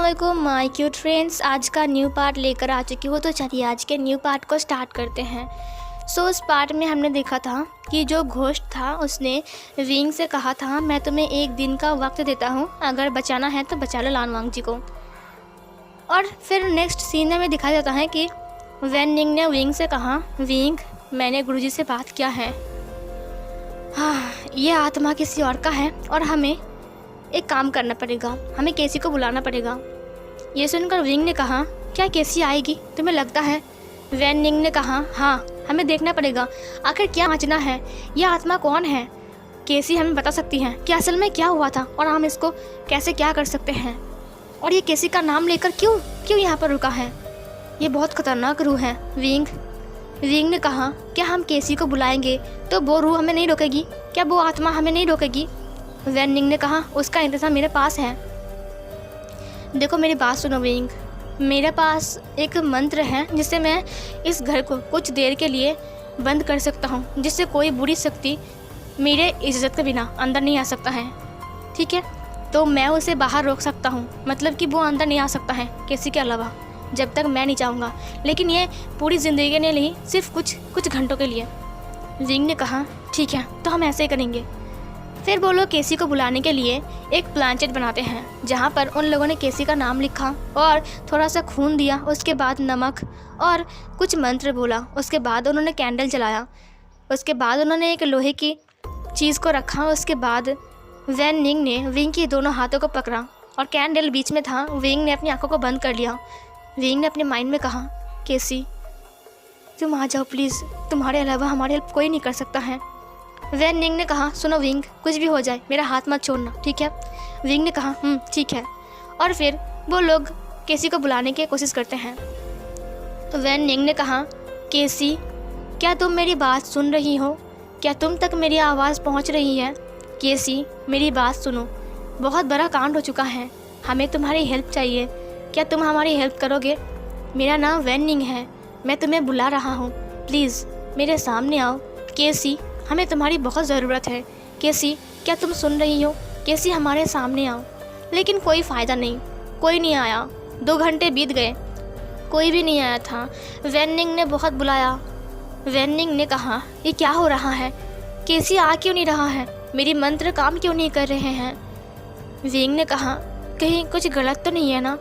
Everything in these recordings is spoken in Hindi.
अस्सलामुअलैकुम माय क्यूट फ्रेंड्स। आज का न्यू पार्ट लेकर आ चुकी हूँ, तो चलिए आज के न्यू पार्ट को स्टार्ट करते हैं। उस पार्ट में हमने देखा था कि जो घोस्ट था उसने विंग से कहा था मैं तुम्हें 1 दिन का वक्त देता हूँ, अगर बचाना है तो बचा लो लान वांग जी को। और फिर नेक्स्ट सीन में दिखाया जाता है कि वैन निंग ने विंग से कहा, विंग मैंने गुरुजी से बात किया है, हाँ ये आत्मा किसी और का है और हमें एक काम करना पड़ेगा, हमें केसी को बुलाना पड़ेगा। ये सुनकर विंग ने कहा, क्या केसी आएगी तुम्हें लगता है? वैन निंग ने कहा, हाँ हमें देखना पड़ेगा आखिर क्या जांचना है, यह आत्मा कौन है। केसी हमें बता सकती है कि असल में क्या हुआ था और हम इसको कैसे क्या कर सकते हैं। और ये केसी का नाम लेकर क्यों यहाँ पर रुका है, ये बहुत खतरनाक रूह है। विंग ने कहा, क्या हम केसी को बुलाएंगे तो वो रूह हमें नहीं रोकेगी, क्या वो आत्मा हमें नहीं रोकेगी? वैन निंग ने कहा, उसका इंतज़ाम मेरे पास है। देखो मेरी बात सुनो विंग, मेरे पास एक मंत्र है जिससे मैं इस घर को कुछ देर के लिए बंद कर सकता हूँ, जिससे कोई बुरी शक्ति मेरे इज्जत के बिना अंदर नहीं आ सकता है, ठीक है? तो मैं उसे बाहर रोक सकता हूँ, मतलब कि वो अंदर नहीं आ सकता है किसी के अलावा जब तक मैं नहीं चाहूँगा, लेकिन ये पूरी ज़िंदगी के लिए नहीं, सिर्फ कुछ घंटों के लिए। विंग ने कहा, ठीक है तो हम ऐसे ही करेंगे। फिर वो लोग केसी को बुलाने के लिए एक प्लानचेट बनाते हैं, जहाँ पर उन लोगों ने केसी का नाम लिखा और थोड़ा सा खून दिया, उसके बाद नमक और कुछ मंत्र बोला, उसके बाद उन्होंने कैंडल जलाया, उसके बाद उन्होंने एक लोहे की चीज़ को रखा, उसके बाद वैन निंग ने विंग की दोनों हाथों को पकड़ा और कैंडल बीच में था। विंग ने अपनी आंखों को बंद कर लिया। विंग ने अपने माइंड में कहा, केसी तुम आ जाओ प्लीज़, तुम्हारे अलावा हमारी हेल्प कोई नहीं कर सकता है। वैन निंग ने कहा, सुनो विंग कुछ भी हो जाए मेरा हाथ मत छोड़ना, ठीक है? विंग ने कहा, ठीक है। और फिर वो लोग केसी को बुलाने की कोशिश करते हैं। तो वैन निंग ने कहा, केसी क्या तुम मेरी बात सुन रही हो, क्या तुम तक मेरी आवाज़ पहुंच रही है? केसी मेरी बात सुनो, बहुत बड़ा कांड हो चुका है, हमें तुम्हारी हेल्प चाहिए, क्या तुम हमारी हेल्प करोगे? मेरा नाम वैन निंग है, मैं तुम्हें बुला रहा हूँ, प्लीज़ मेरे सामने आओ। केसी हमें तुम्हारी बहुत ज़रूरत है, केसी क्या तुम सुन रही हो? केसी हमारे सामने आओ। लेकिन कोई फ़ायदा नहीं, कोई नहीं आया। 2 घंटे बीत गए, कोई भी नहीं आया था। वैन निंग ने बहुत बुलाया। वैन निंग ने कहा, ये क्या हो रहा है, केसी आ क्यों नहीं रहा है, मेरी मंत्र काम क्यों नहीं कर रहे हैं? विंग ने कहा, कहीं कुछ गलत तो नहीं है ना?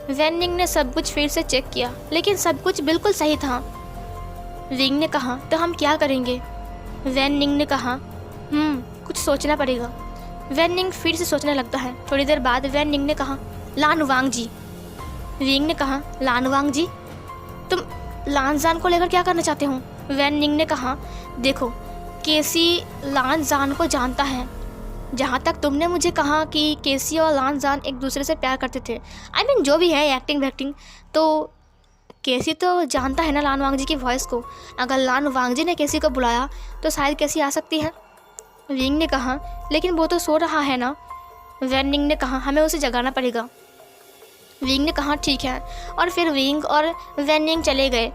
वैन निंग ने सब कुछ फिर से चेक किया, लेकिन सब कुछ बिल्कुल सही था। विंग ने कहा, तो हम क्या करेंगे? वैन निंग ने कहा, कुछ सोचना पड़ेगा। वैन निंग फिर से सोचने लगता है। थोड़ी देर बाद वैन निंग ने कहा, लान वांग जी। विंग ने कहा, लान वांग जी तुम लान जान को लेकर क्या करना चाहते हो? वैन निंग ने कहा, देखो केसी लान जान को जानता है, जहाँ तक तुमने मुझे कहा कि केसी और लान जान एक दूसरे से प्यार करते थे, I mean, जो भी है एक्टिंग, तो केसी तो जानता है ना लान वांग जी की वॉइस को। अगर लान वांग जी ने केसी को बुलाया तो शायद केसी आ सकती है। विंग ने कहा, लेकिन वो तो सो रहा है ना? वैन निंग ने कहा, हमें उसे जगाना पड़ेगा। विंग ने कहा, ठीक है। और फिर विंग और वैन निंग चले गए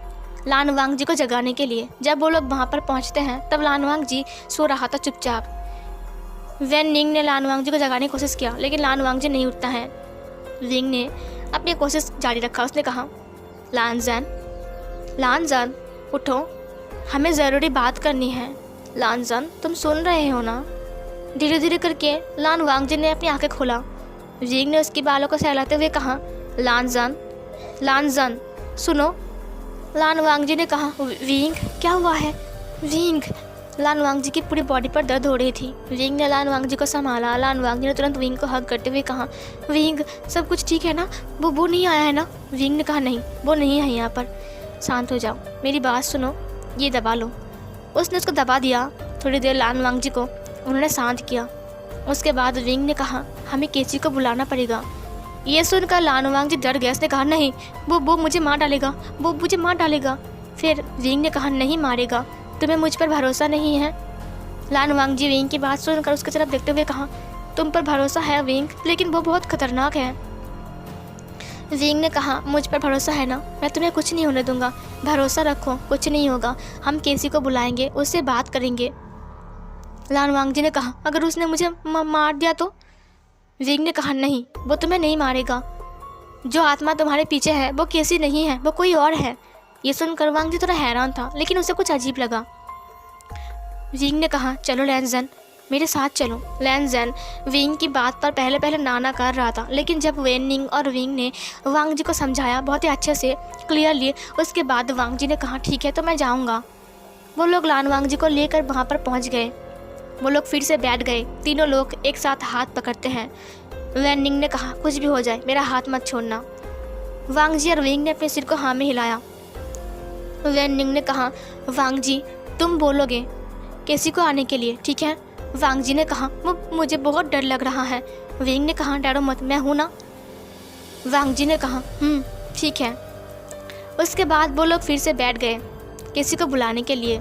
लान वांग जी को जगाने के लिए। जब वो लोग वहाँ पर पहुँचते हैं तब लान वांग जी सो रहा था चुपचाप। वैन निंग ने लान वांग जी को जगाने की कोशिश किया, लेकिन लान वांग जी नहीं उठता है। विंग ने अपनी कोशिश जारी रखा। उसने कहा, लान जान उठो, हमें ज़रूरी बात करनी है। लान जान तुम सुन रहे हो ना? धीरे धीरे करके लान वांग जी ने अपनी आंखें खोला। विंग ने उसके बालों को सहलाते हुए कहा, लान जान सुनो। लान वांग जी ने कहा, विंग क्या हुआ है? विंग लान वांग जी की पूरी बॉडी पर दर्द हो रही थी। विंग ने लान वांग जी को संभाला। लान वांग जी ने तुरंत विंग को हग करते हुए कहा, विंग सब कुछ ठीक है ना? वो नहीं आया है ना? विंग ने कहा, नहीं वो नहीं है यहाँ पर, शांत हो जाओ, मेरी बात सुनो, ये दबा लो। उसने उसको दबा दिया। थोड़ी देर लान वांग जी को उन्होंने शांत किया। उसके बाद विंग ने कहा, हमें केसी को बुलाना पड़ेगा। ये सुनकर लान वांग जी डर गए। उसने कहा, नहीं वो मुझे मार डालेगा, वो मुझे मार डालेगा। फिर विंग ने कहा, नहीं मारेगा, तुम्हें मुझ पर भरोसा नहीं है? लान वांग जी विंग की बात सुनकर उसकी तरफ देखते हुए कहा, तुम पर भरोसा है विंग, लेकिन वो बहुत खतरनाक है। विंग ने कहा, मुझ पर भरोसा है ना, मैं तुम्हें कुछ नहीं होने दूंगा, भरोसा रखो, कुछ नहीं होगा, हम केसी को बुलाएंगे, उससे बात करेंगे। लान वांग जी ने कहा, अगर उसने मुझे मार दिया तो? विंग ने कहा, नहीं वो तुम्हें नहीं मारेगा। जो आत्मा तुम्हारे पीछे है वो कैसी नहीं है, वो कोई और है। ये सुनकर वांग जी थोड़ा हैरान था, लेकिन उसे कुछ अजीब लगा। विंग ने कहा, चलो लैंजन, मेरे साथ चलो। लैंजन विंग की बात पर पहले पहले नाना कर रहा था, लेकिन जब वेन निंग और विंग ने वांग जी को समझाया बहुत ही अच्छे से, क्लियरली, उसके बाद वांग जी ने कहा, ठीक है तो मैं जाऊँगा। वो लोग लान वांग जी को लेकर वहाँ पर पहुँच गए। वो लोग फिर से बैठ गए। तीनों लोग एक साथ हाथ पकड़ते हैं। वेन निंग ने कहा, कुछ भी हो जाए मेरा हाथ मत छोड़ना। वांग जी और विंग ने अपने सिर को हाँ में हिलाया। वेन निंग ने कहा, वांग जी तुम बोलोगे कैसी को आने के लिए, ठीक है? वांग जी ने कहा, मुझे बहुत डर लग रहा है। विंग ने कहा, डरो मत, मैं हूँ ना। वांग जी ने कहा, ठीक है। उसके बाद वो लोग फिर से बैठ गए किसी को बुलाने के लिए।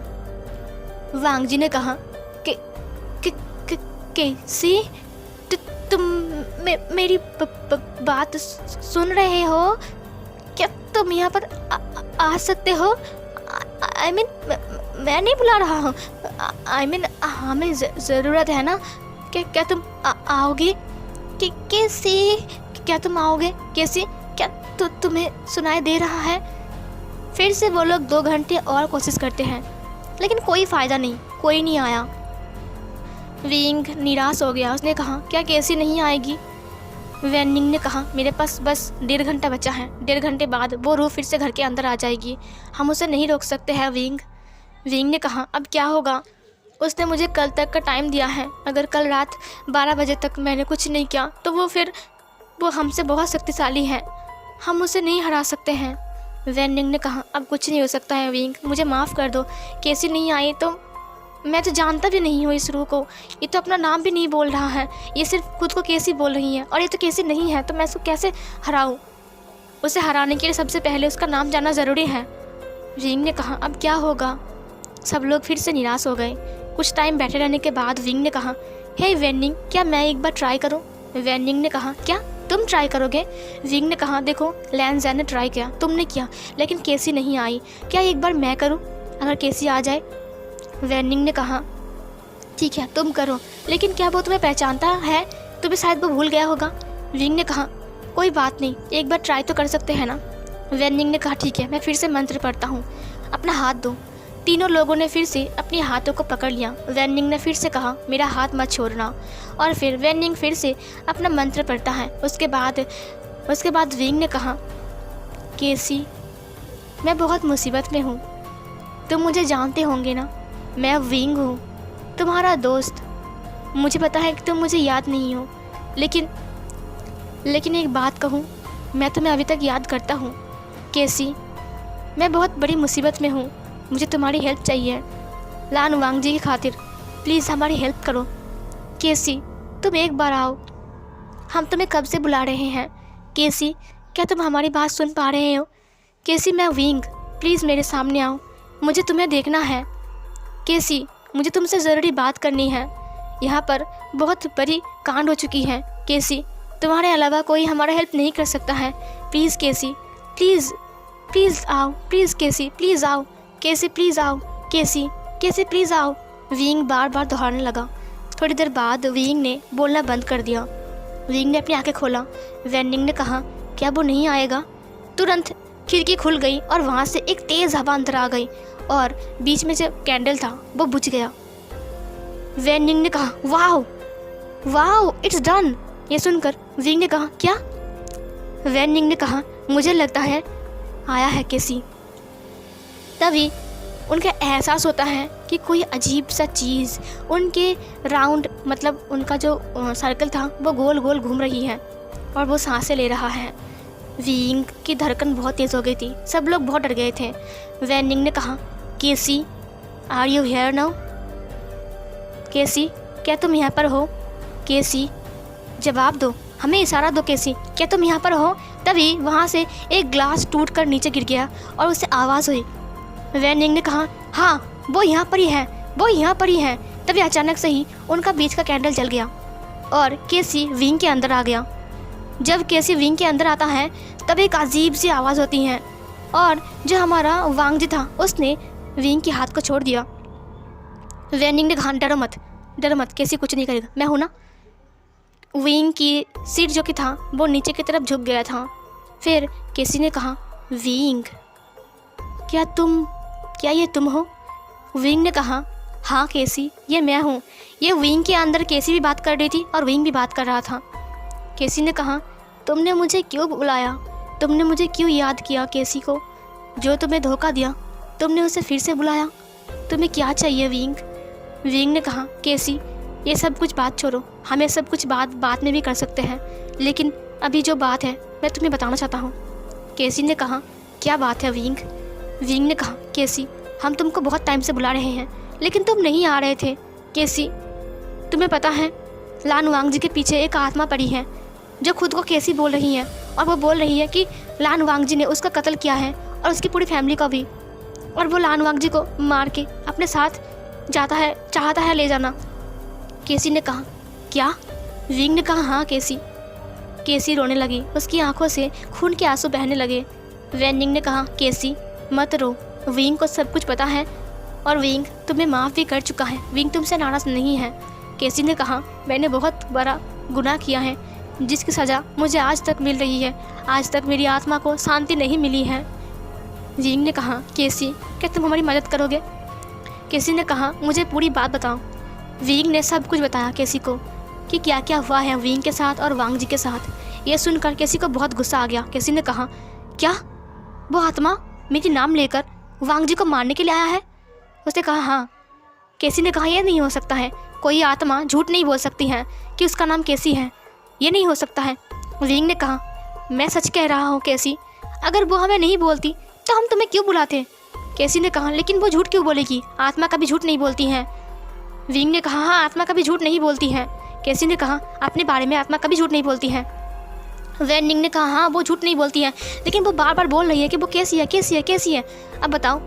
वांग जी ने कहा, कैसी तुम मेरी बात सुन रहे हो? क्या तुम यहाँ पर आ सकते हो? आई मीन मैं नहीं बुला रहा हूँ। आई मीन हमें ज़रूरत है ना। क्या तुम आओगे? कैसे? क्या तुम आओगे? कैसे? क्या तुम्हें सुनाई दे रहा है? फिर से वो लोग 2 घंटे और कोशिश करते हैं, लेकिन कोई फ़ायदा नहीं, कोई नहीं आया। विंग निराश हो गया। उसने कहा, क्या कैसी नहीं आएगी? वेन निंग ने कहा, मेरे पास बस 1.5 घंटा बचा है। 1.5 घंटे बाद वो रूह फिर से घर के अंदर आ जाएगी। हम उसे नहीं रोक सकते हैं विंग। विंग ने कहा, अब क्या होगा? उसने मुझे कल तक का टाइम दिया है। अगर कल रात 12 बजे तक मैंने कुछ नहीं किया तो वो हमसे बहुत शक्तिशाली है। हम उसे नहीं हरा सकते हैं। वेन निंग ने कहा, अब कुछ नहीं हो सकता है विंग, मुझे माफ़ कर दो। कैसी नहीं आई तो मैं तो जानता भी नहीं हूँ इस रूह को। ये तो अपना नाम भी नहीं बोल रहा है, ये सिर्फ खुद को कैसी बोल रही है, और ये तो कैसी नहीं है, तो मैं इसको कैसे हराऊँ? उसे हराने के लिए सबसे पहले उसका नाम जानना ज़रूरी है। विंग ने कहा, अब क्या होगा? सब लोग फिर से निराश हो गए। कुछ टाइम बैठे रहने के बाद विंग ने कहा, हे वेन निंग, क्या मैं एक बार ट्राई करूँ? वेन निंग ने कहा, क्या तुम ट्राई करोगे? विंग ने कहा, देखो लैंजन ने ट्राई किया, तुमने किया, लेकिन कैसी नहीं आई। क्या एक बार मैं करूँ? अगर कैसी आ जाए? वेन निंग ने कहा, ठीक है तुम करो, लेकिन क्या वो तुम्हें पहचानता है? तुम्हें शायद वो भूल गया होगा। विंग ने कहा, कोई बात नहीं, एक बार ट्राई तो कर सकते हैं ना। वेन निंग ने कहा, ठीक है मैं फिर से मंत्र पढ़ता हूँ, अपना हाथ दो। तीनों लोगों ने फिर से अपने हाथों को पकड़ लिया। वेन निंग ने फिर से कहा, मेरा हाथ मत छोड़ना, और फिर वेन निंग फिर से अपना मंत्र पढ़ता है। उसके बाद विंग ने कहा, कैसी, मैं बहुत मुसीबत में हूँ, तुम मुझे जानते होंगे ना, मैं विंग हूँ, तुम्हारा दोस्त। मुझे पता है कि तुम मुझे याद नहीं हो, लेकिन एक बात कहूँ, मैं तुम्हें अभी तक याद करता हूँ। कैसी, मैं बहुत बड़ी मुसीबत में हूँ, मुझे तुम्हारी हेल्प चाहिए। लान वांग जी की खातिर प्लीज़ हमारी हेल्प करो। कैसी, तुम एक बार आओ, हम तुम्हें कब से बुला रहे हैं। कैसी, क्या तुम हमारी बात सुन पा रहे हो? कैसी, मैं विंग, प्लीज़ मेरे सामने आओ, मुझे तुम्हें देखना है। कैसी, मुझे तुमसे ज़रूरी बात करनी है, यहाँ पर बहुत बड़ी कांड हो चुकी है। कैसी, तुम्हारे अलावा कोई हमारा हेल्प नहीं कर सकता है। प्लीज़ कैसी, प्लीज़ आओ, प्लीज़ कैसी, प्लीज़ आओ। कैसी प्लीज़ आओ, कैसी प्लीज़ आओ। विंग बार बार दोहराने लगा। थोड़ी देर बाद विंग ने बोलना बंद कर दिया। विंग ने अपनी आंखें खोला। वेन निंग ने कहा, क्या वो नहीं आएगा? तुरंत खिड़की खुल गई और वहाँ से एक तेज़ हवा अंदर आ गई और बीच में जो कैंडल था वो बुझ गया। वेन निंग ने कहा, वाओ इट्स डन। ये सुनकर विंग ने कहा, क्या? वेन निंग ने कहा, मुझे लगता है आया है कैसी। तभी उनका एहसास होता है कि कोई अजीब सा चीज़ उनके राउंड, मतलब उनका जो सर्कल था वो गोल गोल घूम रही है और वो सांसें ले रहा है। विंग की धड़कन बहुत तेज़ हो गई थी। सब लोग बहुत डर गए थे। वेन निंग ने कहा, कैसी, आर यू हियर नाउ? कैसी, क्या तुम यहाँ पर हो? कैसी, जवाब दो, हमें इशारा दो। कैसी, क्या तुम यहाँ पर हो? तभी वहाँ से एक ग्लास टूटकर नीचे गिर गया और उससे आवाज़ हुई। वेन निंग ने कहा, हाँ वो यहाँ पर ही है। तभी अचानक से ही उनका बीच का कैंडल जल गया और कैसी विंग के अंदर आ गया। जब कैसी विंग के अंदर आता है तब एक अजीब सी आवाज़ होती है और जो हमारा वांग जी था उसने विंग के हाथ को छोड़ दिया। वेन निंग ने कहा, डरो मत, कैसी कुछ नहीं करेगा, मैं हूँ ना। विंग की सिर जो कि था वो नीचे की तरफ झुक गया था फिर केसी ने कहा, विंग, क्या ये तुम हो? विंग ने कहा, हाँ केसी, ये मैं हूँ। ये विंग के अंदर केसी भी बात कर रही थी और विंग भी बात कर रहा था। केसी ने कहा, तुमने मुझे क्यों बुलाया? तुमने मुझे क्यों याद किया? केसी को जो तुम्हें धोखा दिया तुमने उसे फिर से बुलाया। तुम्हें क्या चाहिए विंग? विंग ने कहा, केसी, ये सब कुछ बात छोड़ो, हमें सब कुछ बात में भी कर सकते हैं, लेकिन अभी जो बात है मैं तुम्हें बताना चाहता हूँ। केसी ने कहा, क्या बात है विंग? विंग ने कहा, केसी, हम तुमको बहुत टाइम से बुला रहे हैं लेकिन तुम नहीं आ रहे थे। केसी, तुम्हें पता है लान वांग जी के पीछे एक आत्मा पड़ी है जो खुद को केसी बोल रही है, और वो बोल रही है कि लान वांग जी ने उसका कत्ल किया है और उसकी पूरी फैमिली का भी, और वो लान वांग जी को मार के अपने साथ चाहता है ले जाना। केसी ने कहा, क्या? विंग ने कहा, हाँ केसी। केसी रोने लगी, उसकी आंखों से खून के आंसू बहने लगे। वेनिंग ने कहा, केसी मत रो, विंग को सब कुछ पता है और विंग तुम्हें माफ़ भी कर चुका है, विंग तुमसे नाराज़ नहीं है। केसी ने कहा, मैंने बहुत बड़ा गुनाह किया है जिसकी सज़ा मुझे आज तक मिल रही है, आज तक मेरी आत्मा को शांति नहीं मिली है। विंग ने कहा, केसी, क्या तुम हमारी मदद करोगे? केसी ने कहा, मुझे पूरी बात बताओ। विंग ने सब कुछ बताया केसी को कि क्या क्या हुआ है विंग के साथ और वांग जी के साथ। ये सुनकर केसी को बहुत गुस्सा आ गया। केसी ने कहा, क्या वो आत्मा मेरी नाम लेकर वांग जी को मारने के लिए आया है? उसने कहा, हाँ। केसी ने कहा, यह नहीं हो सकता है, कोई आत्मा झूठ नहीं बोल सकती है कि उसका नाम केसी है, ये नहीं हो सकता है। विंग ने कहा, मैं सच कह रहा हूँ केसी, अगर वो हमें नहीं बोलती तो हम तुम्हें क्यों बुलाते? केसी ने कहा, लेकिन वो झूठ क्यों बोलेगी? आत्मा कभी झूठ नहीं बोलती हैं। विंग ने कहा, हाँ, आत्मा कभी झूठ नहीं बोलती है। केसी ने कहा, अपने बारे में आत्मा कभी झूठ नहीं बोलती है। वेनिंग ने कहा, हाँ वो झूठ नहीं बोलती है, लेकिन वो बार बार बोल रही है कि वो कैसी है, कैसी है, कैसी है। अब बताओ।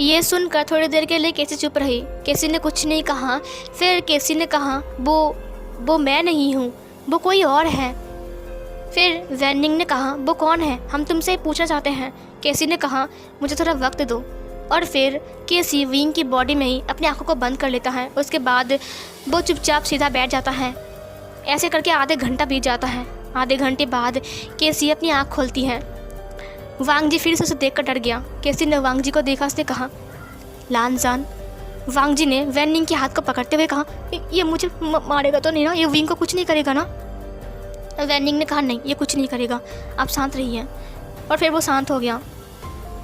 ये सुनकर थोड़ी देर के लिए केसी चुप रही। केसी ने कुछ नहीं कहा। फिर केसी ने कहा, वो मैं नहीं हूँ, वो कोई और है। फिर वेनिंग ने कहा, वो कौन है? हम तुमसे पूछना चाहते हैं। केसी ने कहा, मुझे थोड़ा वक्त दो। और फिर केसी विंग की बॉडी में ही अपनी आंखों को बंद कर लेता है। उसके बाद वो चुपचाप सीधा बैठ जाता है। ऐसे करके आधे घंटा बीत जाता है। आधे घंटे बाद केसी अपनी आँख खोलती है। वांग जी फिर से उसे देखकर डर गया। केसी ने वांग जी को देखा। उसने कहा, लानजान। वांग जी ने वेनिंग के हाथ को पकड़ते हुए कहा, ये मुझे मारेगा तो नहीं ना? ये विंग को कुछ नहीं करेगा ना? वेनिंग ने कहा, नहीं, ये कुछ नहीं करेगा, आप शांत रहिए। और फिर वो शांत हो गया।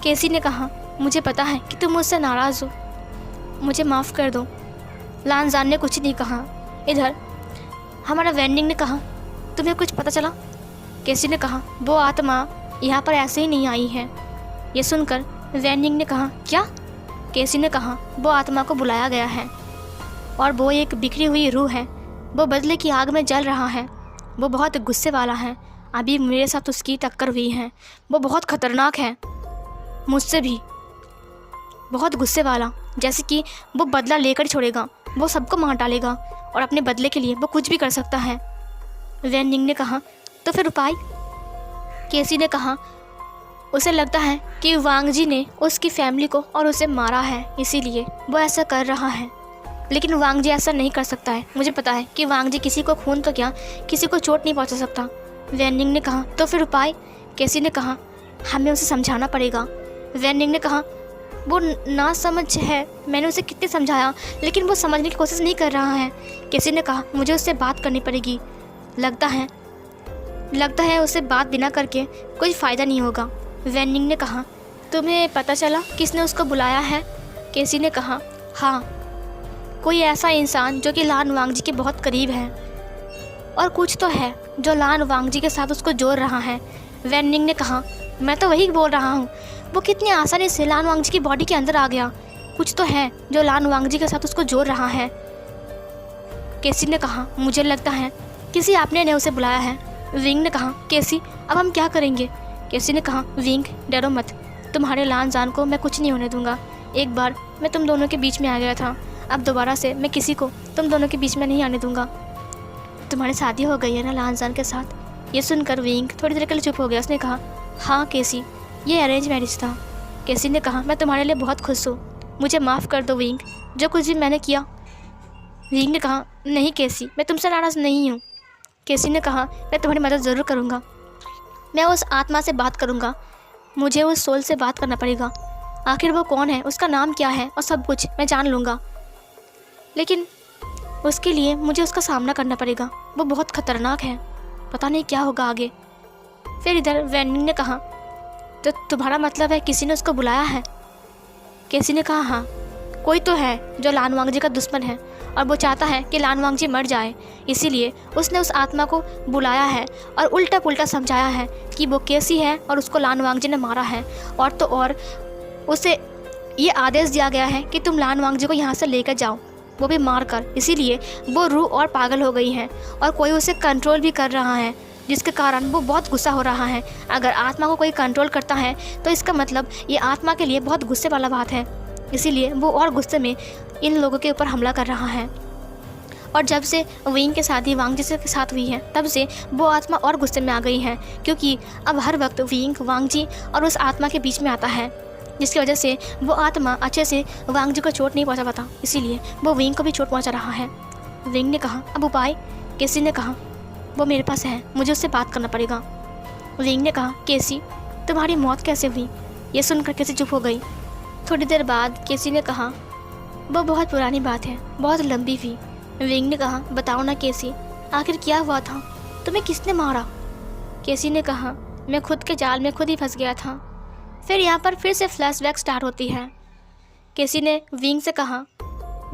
केसी ने कहा, मुझे पता है कि तुम मुझसे नाराज़ हो, मुझे माफ़ कर दो। लानजान ने कुछ नहीं कहा। इधर हमारा वेनिंग ने कहा, तुम्हें कुछ पता चला? केसी ने कहा, वो आत्मा यहाँ पर ऐसे ही नहीं आई है। ये सुनकर वेनिंग ने कहा, क्या? केसी ने कहा, वो आत्मा को बुलाया गया है और वो एक बिखरी हुई रूह है। वो बदले की आग में जल रहा है। वो बहुत गुस्से वाला है। अभी मेरे साथ उसकी टक्कर हुई है। वो बहुत ख़तरनाक है, मुझसे भी बहुत गुस्से वाला, जैसे कि वो बदला लेकर छोड़ेगा। वो सबको मार डालेगा और अपने बदले के लिए वो कुछ भी कर सकता है। वेनिंग ने कहा, तो फिर उपाय? केसी ने कहा, उसे लगता है कि वांग जी ने उसकी फैमिली को और उसे मारा है, इसीलिए वो ऐसा कर रहा है। लेकिन वांग जी ऐसा नहीं कर सकता है। मुझे पता है कि वांग जी किसी को खून तो क्या, किसी को चोट नहीं पहुंचा सकता। वेनिंग ने कहा, तो फिर उपाय? केसी ने कहा, हमें उसे समझाना पड़ेगा। वेनिंग ने कहा, वो ना समझ है, मैंने उसे कितने समझाया लेकिन वो समझने की कोशिश नहीं कर रहा है। केसी ने कहा, मुझे उससे बात करनी पड़ेगी। लगता है उससे बात बिना करके कोई फ़ायदा नहीं होगा। वेनिंग ने कहा, तुम्हें पता चला किसने उसको बुलाया है? केसी ने कहा, हाँ, कोई ऐसा इंसान जो कि लान वांग जी के बहुत करीब है, और कुछ तो है जो लान वांग जी के साथ उसको जोड़ रहा है। वेनिंग ने कहा, मैं तो वही बोल रहा हूँ, वो कितनी आसानी से लान वांग जी की बॉडी के अंदर आ गया। कुछ तो है जो लान वांग जी के साथ उसको जोड़ रहा है। केसी ने कहा, मुझे लगता है किसी आपने ने उसे बुलाया है। विंग ने कहा, केसी, अब हम क्या करेंगे? केसी ने कहा, विंग, डरो मत, तुम्हारे लानजान को मैं कुछ नहीं होने दूंगा। एक बार मैं तुम दोनों के बीच में आ गया था, अब दोबारा से मैं किसी को तुम दोनों के बीच में नहीं आने दूंगा। तुम्हारी शादी हो गई है ना लानजान के साथ? ये सुनकर विंग थोड़ी देर के लिए चुप हो गया। उसने कहा, हाँ केसी, ये अरेंज मैरिज था। केसी ने कहा, मैं तुम्हारे लिए बहुत खुश हूँ, मुझे माफ़ कर दो विंग, जो कुछ भी मैंने किया। विंग ने कहा, नहीं केसी, मैं तुमसे नाराज़ नहीं हूँ। केसी ने कहा, मैं तुम्हारी मदद ज़रूर करूँगा। मैं उस आत्मा से बात करूँगा, मुझे उस सोल से बात करना पड़ेगा। आखिर वो कौन है, उसका नाम क्या है और सब कुछ मैं जान लूँगा। लेकिन उसके लिए मुझे उसका सामना करना पड़ेगा। वो बहुत ख़तरनाक है, पता नहीं क्या होगा आगे। फिर इधर वैनिंग ने कहा, तो तुम्हारा मतलब है किसी ने उसको बुलाया है? केसी ने कहा, हाँ, कोई तो है जो लान वांगजी का दुश्मन है और वो चाहता है कि लान वांगजी मर जाए, इसीलिए उसने उस आत्मा को बुलाया है और उल्टा पुल्टा समझाया है कि वो केसी है और उसको लान वांगजी ने मारा है। और तो और उसे ये आदेश दिया गया है कि तुम लान वांगजी को यहाँ से लेकर जाओ, वो भी मार कर। इसीलिए वो रूह और पागल हो गई है और कोई उसे कंट्रोल भी कर रहा है, जिसके कारण वो बहुत गुस्सा हो रहा है। अगर आत्मा को कोई कंट्रोल करता है तो इसका मतलब ये आत्मा के लिए बहुत गुस्से वाला बात है, इसीलिए वो और गुस्से में इन लोगों के ऊपर हमला कर रहा है। और जब से विंग की शादी वांगजी के साथ हुई है तब से वो आत्मा और गुस्से में आ गई है, क्योंकि अब हर वक्त विंग वांगजी और उस आत्मा के बीच में आता है, जिसकी वजह से वो आत्मा अच्छे से वांगजी को चोट नहीं पहुंचा पाता, इसीलिए वो विंग को भी चोट पहुंचा रहा है। विंग ने कहा, अब उपाय? केसी ने कहा, वो मेरे पास है, मुझे उससे बात करना पड़ेगा। विंग ने कहा, केसी, तुम्हारी मौत कैसे हुई? ये सुनकर केसी चुप हो गई। थोड़ी देर बाद केसी ने कहा, वो बहुत पुरानी बात है, बहुत लंबी भी। विंग ने कहा, बताओ ना केसी, आखिर क्या हुआ था? तुम्हें किसने मारा? केसी ने कहा, मैं खुद के जाल में खुद ही फंस गया था। फिर यहाँ पर फिर से फ्लैशबैक स्टार्ट होती है। केसी ने विंग से कहा,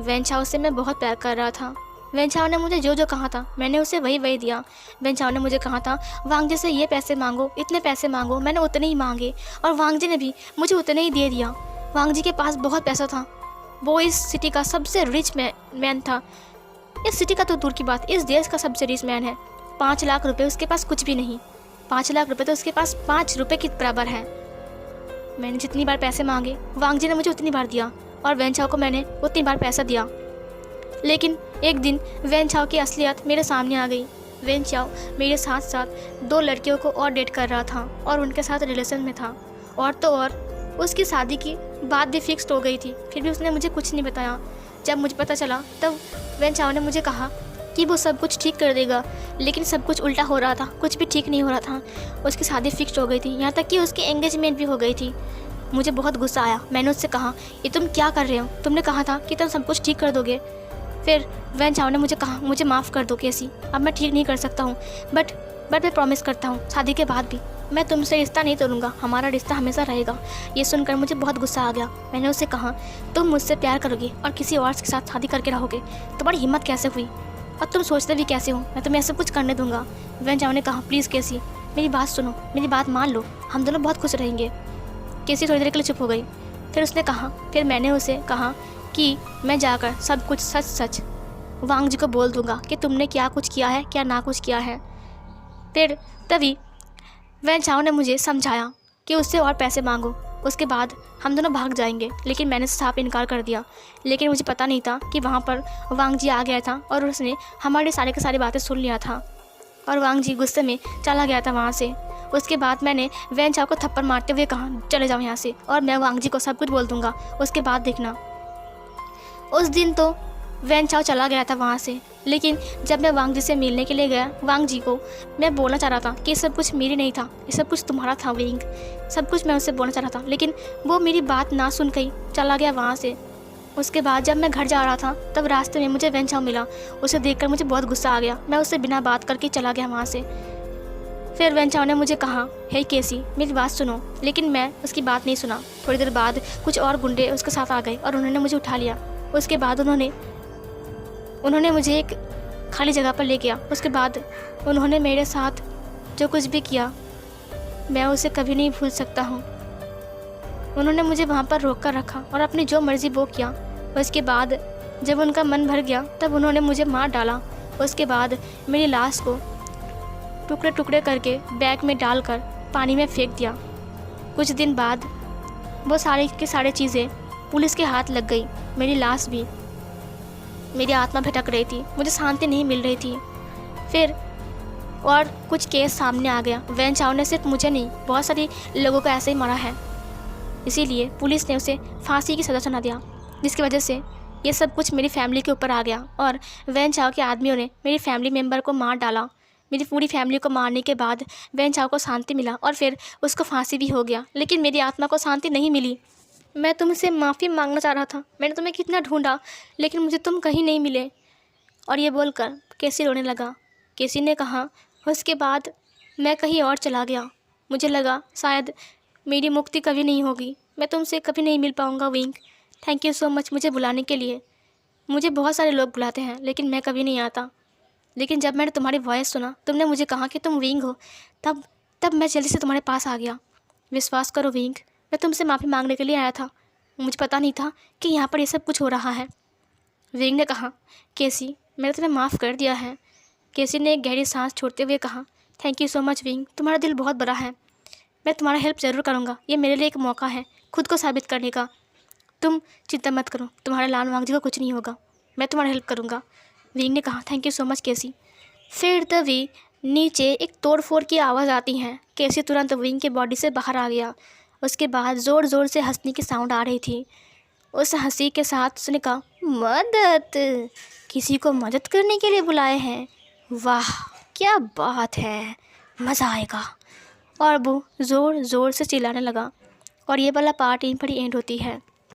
वेंचाओ से मैं बहुत प्यार कर रहा था। वेंचाओ ने मुझे जो जो कहा था मैंने उसे वही वही दिया। वेंचाओ ने मुझे कहा था, वांगजी से ये पैसे मांगो, इतने पैसे मांगो, मैंने उतने ही मांगे और वांगजी ने भी मुझे उतने ही दे दिया। वांगजी के पास बहुत पैसा था, वो इस सिटी का सबसे रिच मैन था। इस सिटी का तो दूर की बात, इस देश का सबसे रिच मैन है। 5 लाख रुपए उसके पास कुछ भी नहीं। 5 लाख रुपए तो उसके पास 5 रुपए के बराबर है। मैंने जितनी बार पैसे मांगे वांगजी ने मुझे उतनी बार दिया और वेंचाओ को मैंने उतनी बार पैसा दिया। लेकिन एक दिन वेंचाओ की असलियत मेरे सामने आ गई। वेंचाओ मेरे साथ साथ 2 लड़कियों को और डेट कर रहा था और उनके साथ रिलेशन में था, और तो और उसकी शादी की बात भी फिक्स्ड हो गई थी। फिर भी उसने मुझे कुछ नहीं बताया। जब मुझे पता चला तब वेंचाओ ने मुझे कहा कि वो सब कुछ ठीक कर देगा, लेकिन सब कुछ उल्टा हो रहा था, कुछ भी ठीक नहीं हो रहा था। उसकी शादी फिक्स्ड हो गई थी, यहाँ तक कि उसकी एंगेजमेंट भी हो गई थी। मुझे बहुत गुस्सा आया। मैंने उससे कहा, ये तुम क्या कर रहे हो? तुमने कहा था कि तुम सब कुछ ठीक कर दोगे। फिर वेंचाओ ने मुझे कहा, मुझे माफ़ कर दो केसी, अब मैं ठीक नहीं कर सकता हूँ, बट मैं प्रॉमिस करता हूँ शादी के बाद भी मैं तुमसे रिश्ता नहीं तोड़ूंगा, हमारा रिश्ता हमेशा रहेगा। ये सुनकर मुझे बहुत गुस्सा आ गया। मैंने उससे कहा, तुम मुझसे प्यार करोगे और किसी और के साथ शादी करके रहोगे? तुम्हारी हिम्मत कैसे हुई और तुम सोचते भी कैसे हो मैं तुम्हें ऐसा कुछ करने दूंगा? वेंचाओ ने कहा, प्लीज़ केसी, मेरी बात सुनो, मेरी बात मान लो, हम दोनों बहुत खुश रहेंगे। केसी थोड़ी देर के लिए चुप हो गई। फिर मैंने उसे कहा कि मैं जाकर सब कुछ सच सच वांगजी को बोल दूंगा कि तुमने क्या कुछ किया है, क्या ना कुछ किया है। फिर तभी वेंचाओ ने मुझे समझाया कि उससे और पैसे मांगो, उसके बाद हम दोनों भाग जाएंगे। लेकिन मैंने साफ इनकार कर दिया। लेकिन मुझे पता नहीं था कि वहाँ पर वांगजी आ गया था और उसने हमारी सारी की सारी बातें सुन लिया था और वांगजी गुस्से में चला गया था वहाँ से। उसके बाद मैंने वेंचाओ को थप्पड़ मारते हुए कहा, चले जाओ यहाँ से और मैं वांगजी को सब कुछ बोल दूँगा, उसके बाद देखना। उस दिन तो वेंचाओ चला गया था वहाँ से, लेकिन जब मैं वांगजी से मिलने के लिए गया, वांगजी को मैं बोलना चाह रहा था कि सब कुछ मेरी नहीं था, ये सब कुछ तुम्हारा था विंग, सब कुछ मैं उससे बोलना चाह रहा था, लेकिन वो मेरी बात ना सुन कर चला गया वहाँ से। उसके बाद जब मैं घर जा रहा था तब रास्ते में मुझे वेंचाओ मिला। उसे देखकर मुझे बहुत गुस्सा आ गया। मैं उससे बिना बात करके चला गया वहाँ से। फिर वेंचाओ ने मुझे कहा, हे केसी, मेरी बात सुनो, लेकिन मैं उसकी बात नहीं सुना। थोड़ी देर बाद कुछ और गुंडे उसके साथ आ गए और उन्होंने मुझे उठा लिया। उसके बाद उन्होंने मुझे एक खाली जगह पर ले गया। उसके बाद उन्होंने मेरे साथ जो कुछ भी किया मैं उसे कभी नहीं भूल सकता हूँ। उन्होंने मुझे वहाँ पर रोक कर रखा और अपनी जो मर्ज़ी वो किया। उसके बाद जब उनका मन भर गया तब उन्होंने मुझे मार डाला। उसके बाद मेरी लाश को टुकड़े टुकड़े करके बैग में डालकर पानी में फेंक दिया। कुछ दिन बाद वो सारी की सारी चीज़ें पुलिस के हाथ लग गई। मेरी लाश भी, मेरी आत्मा भटक रही थी, मुझे शांति नहीं मिल रही थी। फिर और कुछ केस सामने आ गया। वेंचाओ ने सिर्फ मुझे नहीं, बहुत सारे लोगों को ऐसे ही मारा है, इसीलिए पुलिस ने उसे फांसी की सज़ा सुना दिया, जिसकी वजह से ये सब कुछ मेरी फैमिली के ऊपर आ गया और वेंचाओ के आदमियों ने मेरी फैमिली मेम्बर को मार डाला। मेरी पूरी फैमिली को मारने के बाद वेन चाओ को शांति मिला और फिर उसको फांसी भी हो गया, लेकिन मेरी आत्मा को शांति नहीं मिली। मैं तुमसे माफ़ी मांगना चाह रहा था। मैंने तुम्हें कितना ढूंढा लेकिन मुझे तुम कहीं नहीं मिले। और ये बोलकर केसी रोने लगा। केसी ने कहा, उसके बाद मैं कहीं और चला गया। मुझे लगा शायद मेरी मुक्ति कभी नहीं होगी, मैं तुमसे कभी नहीं मिल पाऊँगा wing. Thank you so much मुझे बुलाने के लिए। मुझे बहुत सारे लोग बुलाते हैं लेकिन मैं कभी नहीं आता। लेकिन जब मैंने तुम्हारी वॉइस सुना, तुमने मुझे कहा कि तुम विंग हो, तब मैं जल्दी से तुम्हारे पास आ गया। विश्वास करो विंग, मैं तुमसे माफ़ी मांगने के लिए आया था। मुझे पता नहीं था कि यहाँ पर ये सब कुछ हो रहा है। विंग ने कहा, केसी मैंने तुम्हें माफ़ कर दिया है। केसी ने एक गहरी सांस छोड़ते हुए कहा, thank you so much wing, तुम्हारा दिल बहुत बड़ा है। मैं तुम्हारा हेल्प ज़रूर करूँगा। ये मेरे लिए एक मौका है खुद को साबित करने का। तुम चिंता मत करो, तुम्हारे लान वांग जी को कुछ नहीं होगा, मैं तुम्हारा हेल्प करूँगा। विंग ने कहा, थैंक यू सो मच केसी। फिर तभी नीचे एक तोड़फोड़ की आवाज़ आती है। केसी तुरंत विंग के बॉडी से बाहर आ गया। उसके बाद ज़ोर ज़ोर से हंसने की साउंड आ रही थी। उस हंसी के साथ उसने कहा, मदद, किसी को मदद करने के लिए बुलाए हैं, वाह क्या बात है, मज़ा आएगा। और वो ज़ोर ज़ोर से चिल्लाने लगा। और ये वाला पार्ट यहीं पर ही एंड होती है।